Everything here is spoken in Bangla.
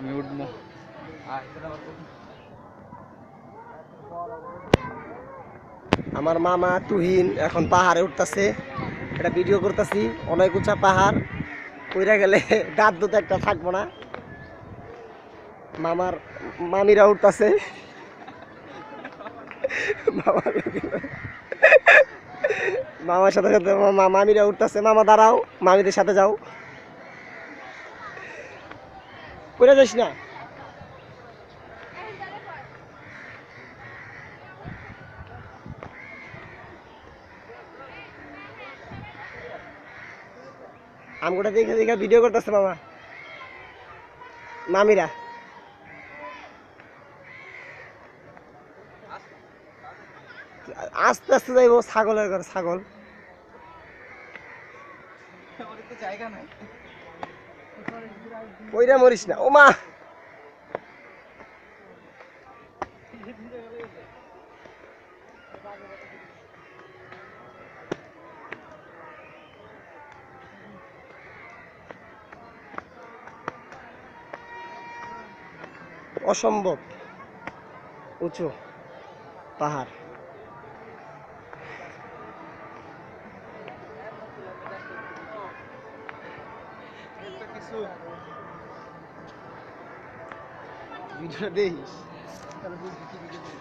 আমি উঠবো। আমার মামা তুহিন এখন পাহাড়ে উঠতেছে, এটা ভিডিও করতেছি। অনেক উঁচা পাহাড়, উড়ে গেলে দাঁত দুটো একটা থাকবো না। মামার মামিরা উঠতেছে, মামার সাথে সাথে মামিরা উঠতেছে। মামা দাঁড়াও, মামিদের সাথে যাও, উড়ে যাস না। আমগুটা দেখে দেখে ভিডিও করতেছে মামা মামিরা। আস্তে আস্তে যাইব, ছাগলের ঘরে ছাগল। জায়গা নাই, ওইটা মরিস না, ও মা। অসম্ভব উঁচু পাহাড়। কিছু ভিডিওটা দেখিস।